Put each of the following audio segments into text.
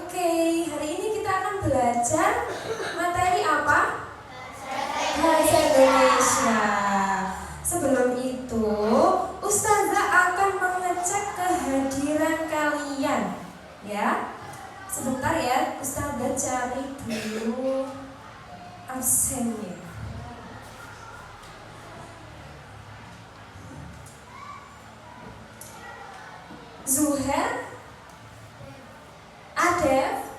Oke, hari ini kita akan belajar materi apa? Bahasa Indonesia. Sebelum itu, Ustazah akan mengecek kehadiran kalian. Ya, sebentar ya, Ustazah cari dulu absennya. Zuher, Adef,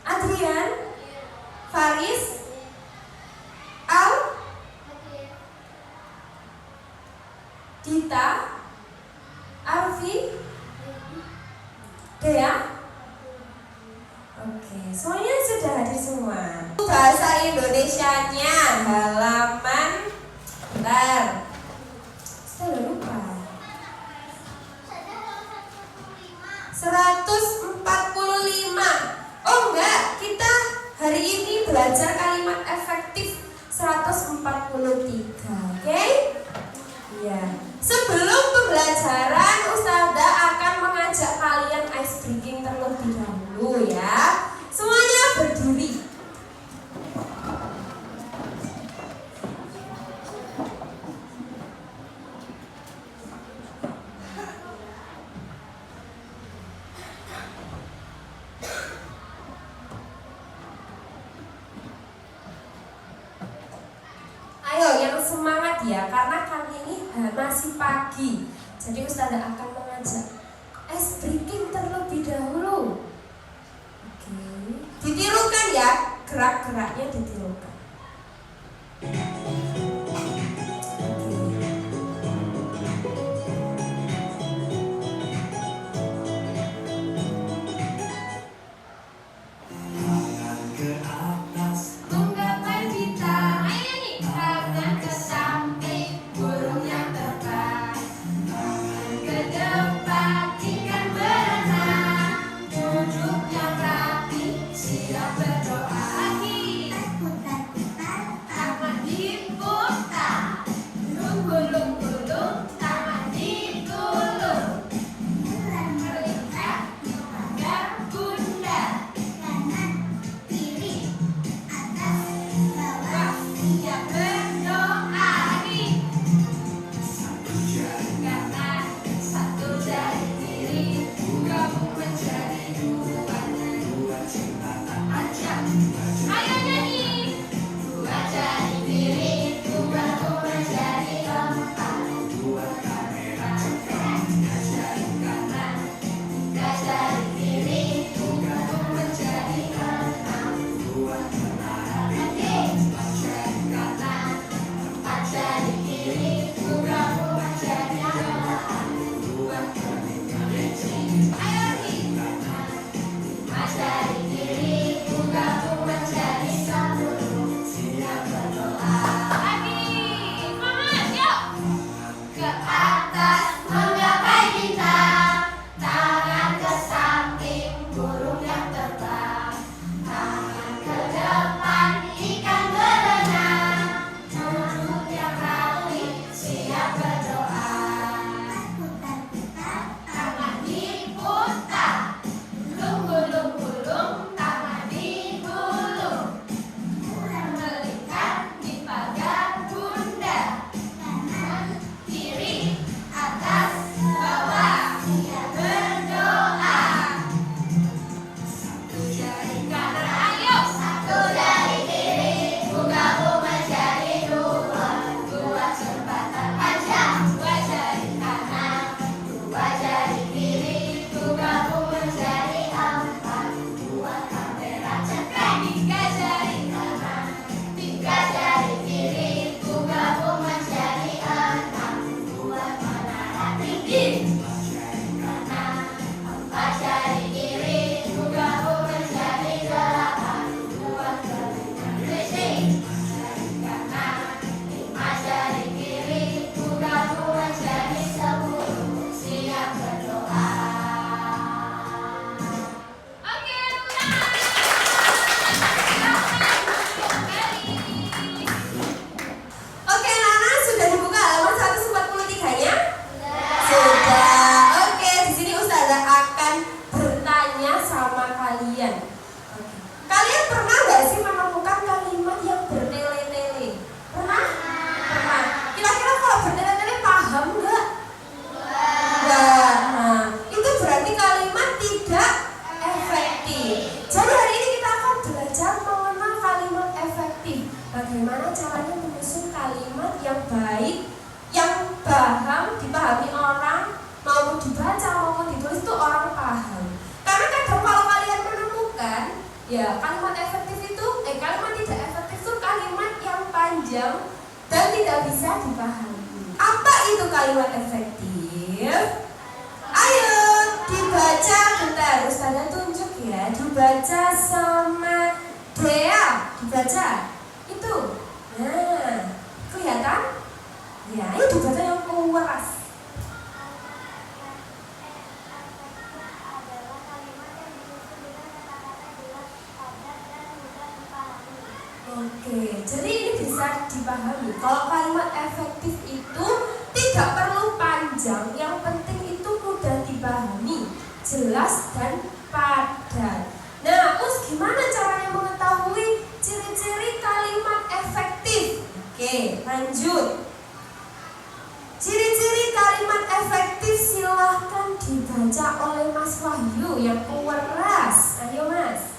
Adrian, Faris, Al, Dita, Alfi, Dea. Oke, semuanya sudah hadir semua. Bahasa Indonesianya halaman bentar. Saya lupa. 145. Oh enggak, kita hari ini belajar kalimat efektif 143. Oke? Iya. Sebelum pembelajaran, Ustazah akan mengajak kalian ice breaking terlebih dahulu ya. Semuanya berdiri. Semangat ya, karena kali ini masih pagi. Jadi Ustazah akan mengajak ice breaking terlebih dahulu. Oke, ditirukan ya, gerak-geraknya ditirukan. Siap berdoa lagi. dipahami orang, maupun dibaca maupun ditulis itu orang paham. Karena kadang kalau kalian menemukan ya kalimat efektif itu kalimat tidak efektif itu kalimat yang panjang dan tidak bisa dipahami. Apa itu kalimat efektif? Ayo dibaca bentar, Ustazah tunjuk ya. Dibaca sama Dea, dibaca itu. Nah, kelihatan? Ya, ayo dibaca yang keras. Oke, jadi ini bisa dipahami. Kalau kalimat efektif itu tidak perlu panjang, yang penting itu mudah dipahami, jelas dan padat. Nah, terus gimana caranya mengetahui ciri-ciri kalimat efektif? Oke, lanjut. Ciri-ciri kalimat efektif silahkan dibaca oleh Mas Wahyu yang keras. Ayo Mas.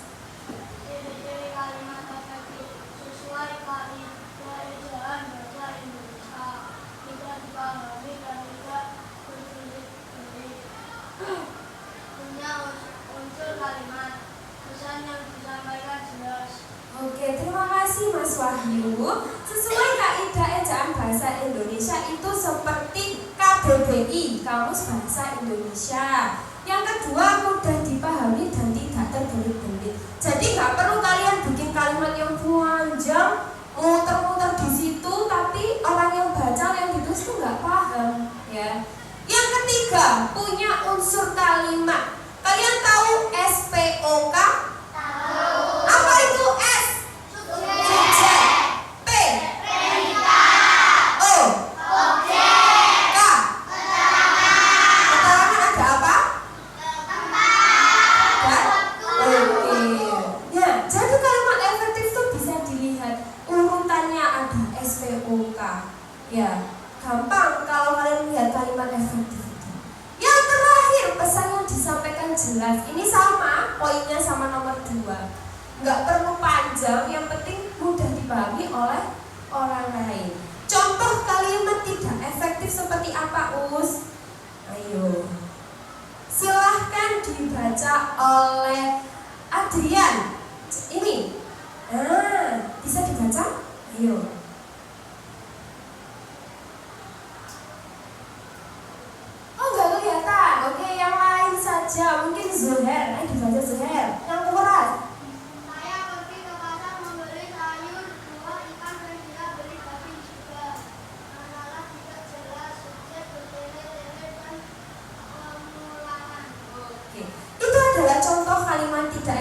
Oke, terima kasih Mas Wahyu. Sesuai kaidah ejaan bahasa Indonesia itu seperti KBBI, Kamus Bahasa Indonesia. Yang kedua, mudah dipahami dan tidak terbelit-belit. Jadi nggak perlu kalian bikin kalimat yang panjang, muter-muter di situ, tapi orang yang baca yang ditulis itu nggak paham, ya. Yang ketiga, punya unsur kalimat. Kalian tahu SPOK? Tahu. Apa itu S? Subjek. P? Predika. O? Objek. K? Keterangan. Keterangan ada apa? Tempat. Oke. Ya, jadi kalimat efektif itu bisa dilihat urutannya ada SPOK. Ya, gampang kalau kalian lihat kalimat efektif. Yang terakhir, pesan yang disampaikan jelas. Ini sama, poinnya sama nomor 2. Nggak perlu panjang, yang penting mudah dipahami oleh orang lain. Contoh kalimat tidak efektif seperti apa, Us? Ayo, silahkan dibaca oleh Adrian. Ini, bisa dibaca? Ayo. Mungkin Zuhair, dibaca Zuhair yang keras. Saya pergi ke pasar membeli sayur, buah, ikan, dan dia beli daging juga. Masalah tidak jelas, subjek bertele-tele dan pengulangan. Oke, itu adalah contoh kalimat tidak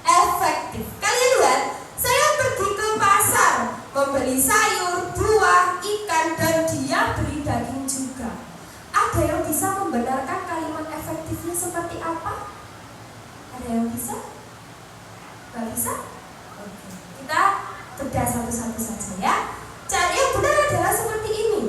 efektif. Kalian lihat, saya pergi ke pasar membeli sayur, buah, ikan, dan dia beli daging juga. Ada yang bisa membenarkan kalimat efektifnya seperti apa? Ada yang bisa? Gak bisa? Oke, kita bedah satu-satu saja ya. Cara yang benar adalah seperti ini.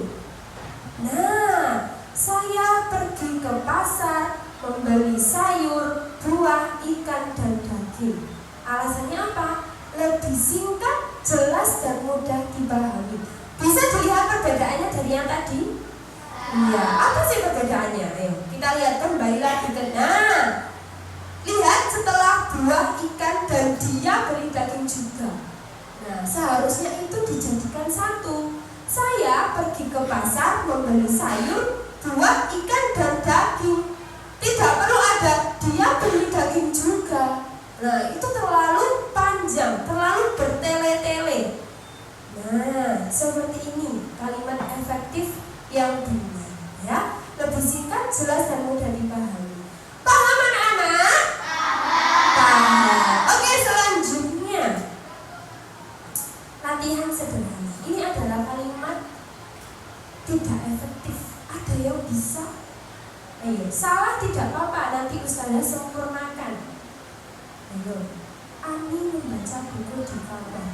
Nah, saya pergi ke pasar membeli sayur, buah, ikan, dan daging. Alasannya apa? Lebih singkat, jelas, dan mudah dipahami. Bisa dilihat perbedaannya dari yang tadi? Iya, apa sih perbedaannya? Ayo, kita lihat kembali lagi ke. Nah, lihat setelah buah, ikan, dan dia beli daging juga. Nah, seharusnya itu dijadikan satu. Saya pergi ke pasar membeli sayur, buah, ikan, dan daging. Tidak perlu ada dia beli daging juga. Nah, itu terlalu panjang, terlalu bertele-tele. Nah, seperti ini kalimat efektif yang benar, ya, lebih singkat, jelas, dan mudah dipahami. Paham anak-anak? Paham. Oke, selanjutnya latihan sederhana. Ini adalah kalimat tidak efektif. Ada yang bisa? Ayo, salah tidak apa-apa, nanti Ustazah sempurnakan. Ayo, Ani membaca buku di kamar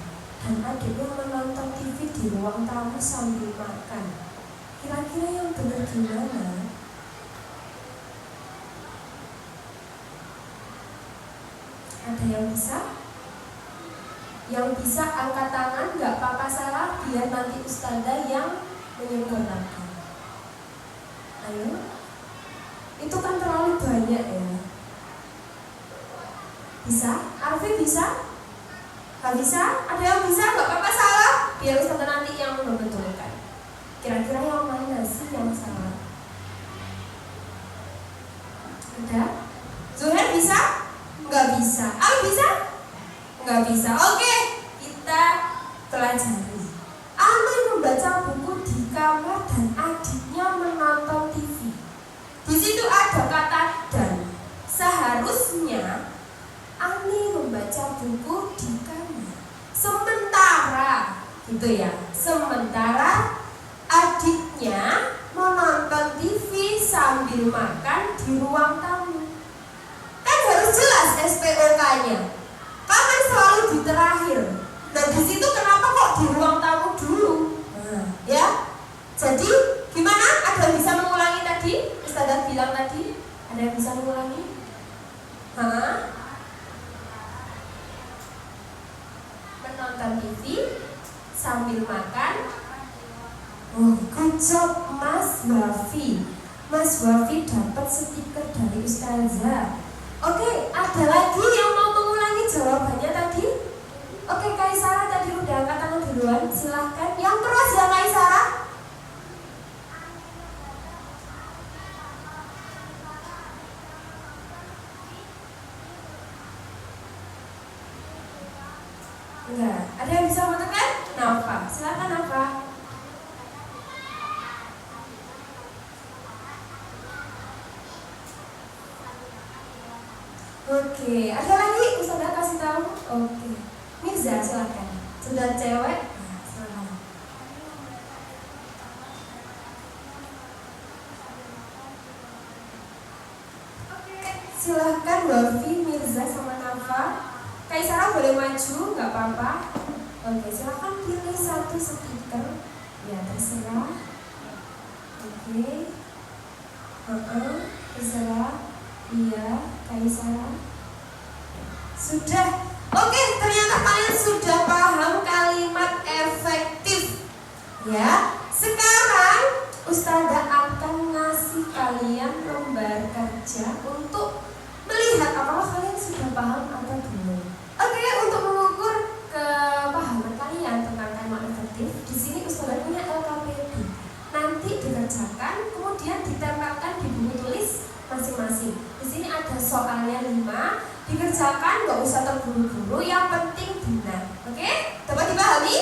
dan adiknya menonton TV di ruang tamu sambil makan. Kira-kira yang benar gimana? Ada yang bisa? Yang bisa angkat tangan, nggak apa-apa salah, biar nanti Ustazah yang menyempurnakan. Ayo. Itu kan terlalu banyak ya. Bisa? Arfi bisa? Gak bisa? Ada yang bisa? Gak apa-apa salah. Biar Ustazah nanti yang membetulkan. Kira-kira yang mana sih yang salah? Ada? Zuhair bisa? Nggak bisa. Al bisa? Nggak bisa. Oke, kita pelajari. Ami membaca buku di kamar dan adiknya menonton TV. Di situ ada kata dan. Seharusnya Ami membaca buku di kamar. Sementara, gitu ya. Sementara adiknya menonton TV sambil makan di ruang tamu. Kan harus jelas SPOK-nya. Kan selalu di terakhir. Nah di situ kenapa kok di ruang tamu dulu? Ya. Jadi gimana? Ada yang bisa mengulangi tadi? Ustazah bilang tadi. Ada yang bisa mengulangi? Menonton TV sambil makan. Oh, good job Mas Wafi. Mas Wafi dapat stiker dari Ustazah. Oke, ada lagi yang mau mengulangi jawabannya tadi? Oke, Kaisara tadi udah angkat tangan duluan. Silahkan. Yang keras ya Kaisara. Enggak. Ada yang bisa menentukan? Nafa. Silahkan Nafa. Oke, ada lagi Ustazah kasih tahu. Oke, Mirza silakan. Sudah cewek, silakan. Oke, silakan Wafi, Mirza sama Nafa. Kaisara boleh maju, nggak apa-apa. Oke, silakan pilih satu stiker. Ya terserah. Oke. Terserah. Iya, Kaisara. Sudah. Oke, ternyata kalian sudah paham kalimat efektif. Ya. Sekarang Ustazah akan ngasih kalian lembar kerja untuk melihat apakah kalian sudah paham atau belum. Oke, untuk mengukur kepahaman kalian tentang kalimat efektif, di sini Ustazah punya LKPD. Nanti dikerjakan, kemudian ditempelkan di buku tulis masing-masing. Di sini ada soalnya 5, dikerjakan, nggak usah terburu-buru, yang penting benar. Oke? Dapat dipahami?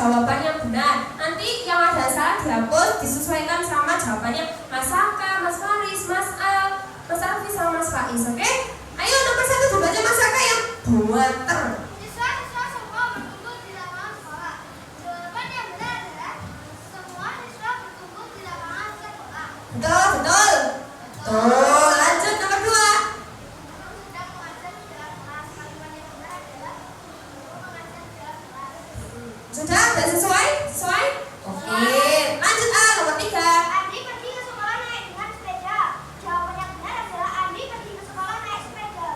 Jawaban yang benar. Nanti yang ada salah dihapus, disesuaikan sama jawabannya Mas Saka, Mas Faris, Mas Al, Mas Alfi sama Mas Faiz. Oke? Ayo nomor 1 dibaca Mas Saka yang buanter. Siswa-siswa semua berkumpul di lapangan sekolah. Jawaban yang benar adalah semua siswa berkumpul di lapangan sekolah. Betul, betul. Tuh, lanjut nomor 2. Sedang mengajar di dalam kelas. Kalimat yang benar adalah guru mengajar di dalam kelas. Sudah sesuai? Sesuai? Oke. Lanjut A nomor 3. Andi pergi ke sekolah naik dengan sepeda. Jawaban yang benar adalah Andi pergi ke sekolah naik sepeda.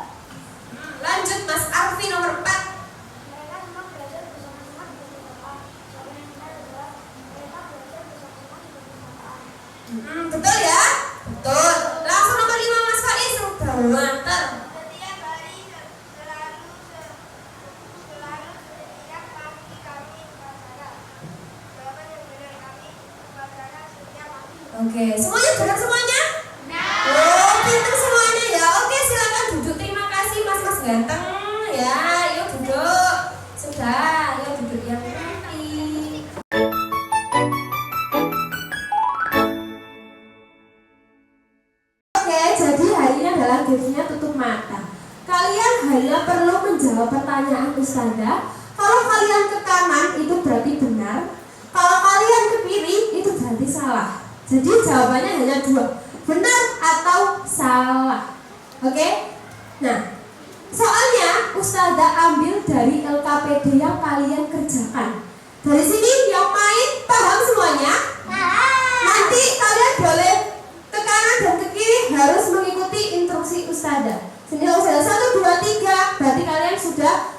Lanjut Mas Arfi nomor 4. Betul ya? Betul. Langsung nomor 5 Mas Faiz, barometer. Setiap hari selalu setiap pagi kami upacara. Jawaban yang benar, kami upacara setiap pagi. Oke, semuanya benar semuanya? Oh, pintar semuanya ya. Oke, silakan duduk. Terima kasih Mas ganteng ya. Yuk duduk. Sudah, yuk duduk yang rapi. Oke, jadi hari ini adalah gamesnya tutup mata. Kalian hanya perlu menjawab pertanyaan Ustazah. Kalau kalian ke kanan itu berarti benar. Kalau kalian ke kiri itu berarti salah. Jadi jawabannya hanya 2, benar atau salah. Oke? Nah, soalnya Ustazah ambil dari LKPD yang kalian kerjakan. Dari sini yang main paham semuanya? Nanti kalian boleh ke kanan dan ke kiri harus mengikuti instruksi Ustazah. Sini Ustazah 1, 2, 3. Berarti kalian sudah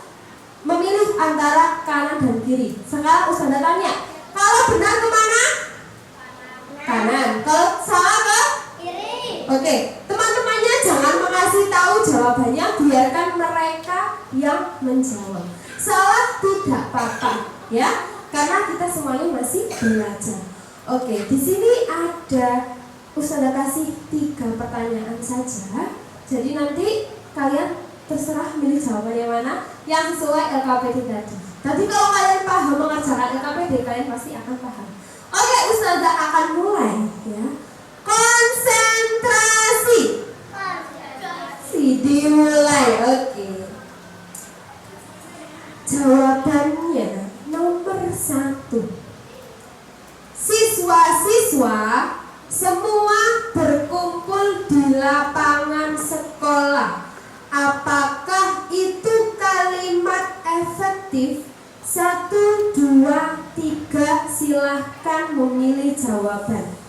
memilih antara kanan dan kiri. Sekarang Ustazah tanya, kalau benar kemana? Kanan. Kalau salah ke Kiri. Oke, teman-temannya jangan mengasih tahu jawabannya, biarkan mereka yang menjawab. Salah tidak apa-apa, ya, karena kita semuanya masih belajar. Oke, di sini ada Ustazah kasih 3 pertanyaan saja. Jadi nanti kalian terserah milih jawaban yang mana yang sesuai LKPD tadi. Tapi kalau kalian paham mengerjakan LKPD, kalian pasti akan paham. Oke, Ustazah akan mulai, ya. Konsentrasi. Dimulai. Oke. Jawabannya nomor 1. Siswa-siswa semua berkumpul di lapangan sekolah. Apakah itu kalimat efektif? 1, 2, 3, silahkan memilih jawaban.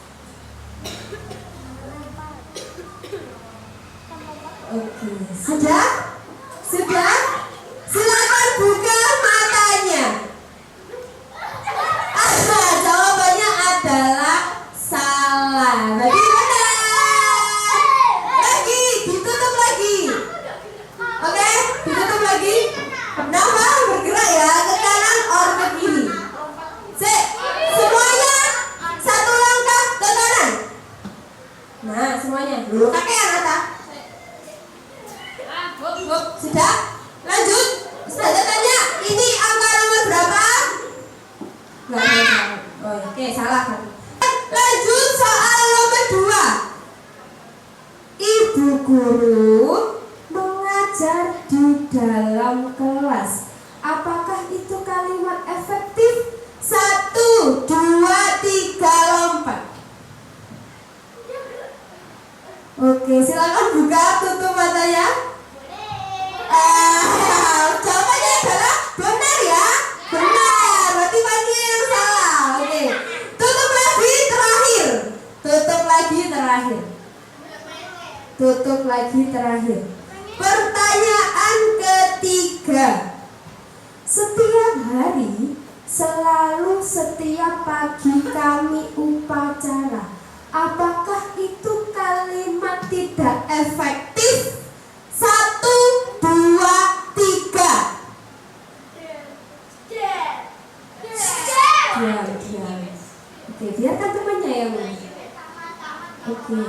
Oke, sudah? Sudah? Silakan buka matanya. Jawabannya adalah salah. Berarti benar. Lagi, ditutup lagi. Oke, ditutup lagi. Kenapa bergerak ya ke kanan or ke kiri? Semuanya 1 langkah ke kanan. Nah, semuanya. Dulu kakean atas. Sudah? Lanjut. Ustazah tanya, ini angka nomor berapa? Nggak ada. Oh, oke, salah kan? Lanjut soal nomor 2. Ibu guru mengajar di dalam kelas. Apakah itu kalimat efektif? 1, 2, 3, lompat. Oke, silakan buka, tutup matanya. Jawabannya adalah benar ya. Benar, berarti Fadil yang salah. Oke, tutup lagi terakhir. Tutup lagi terakhir. Pertanyaan ketiga. Setiap hari, selalu setiap pagi kami upacara. Apakah itu kalimat tidak efektif? 1, 2, 3. Diam. Oke, biarkan temannya yang mulai. Oke.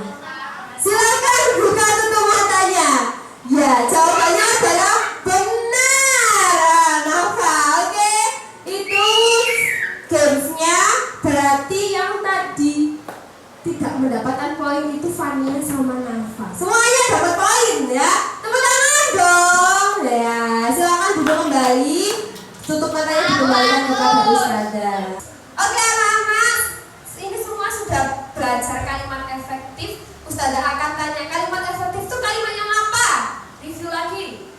Silakan buka tutup matanya. Ya, jawabannya adalah benar. Nova, oke. Itu gamesnya. Berarti yang tadi tidak mendapatkan poin itu Fania sama Nafa. Semuanya dapat poin ya. Tepuk tangan dong. Ya, silakan duduk kembali. Tutup matanya dikembalikan kepada Ustazah. Oke anak-anak, ini semua sudah belajar kalimat efektif. Ustazah akan tanya kalimat efektif itu kalimat yang apa? Review lagi.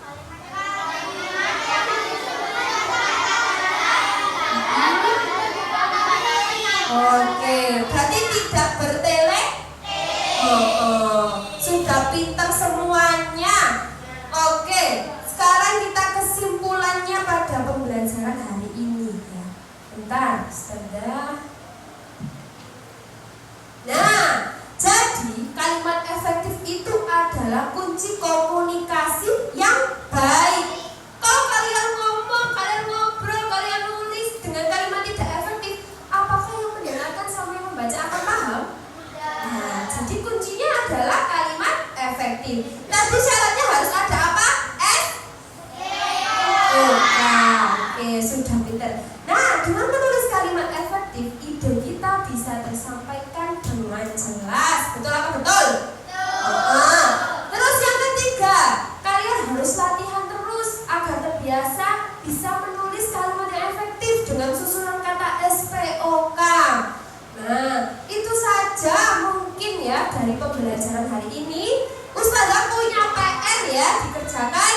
Oke, berarti tidak bertele. Sudah pintar semuanya. Oke, sekarang kita kesimpulannya pada pembelajaran hari ini ya. Bentar, Ustazah. Nah, kunci komunikasi yang baik. Kalau kalian ngomong, kalian ngobrol, kalian nulis dengan kalimat tidak efektif, apakah yang mendengarkan sama yang membaca akan paham? Nah, jadi kuncinya adalah kalimat efektif. Tadi syaratnya harus ada apa? Oke, sudah pintar. Nah, dengan menulis kalimat efektif, ide kita bisa tersampaikan dengan jelas. Betul apa betul? Terus yang ketiga, kalian harus latihan terus agar terbiasa bisa menulis kalimat yang efektif dengan susunan kata SPOK. Nah, itu saja mungkin ya dari pembelajaran hari ini. Ustazah punya PR ya dikerjakan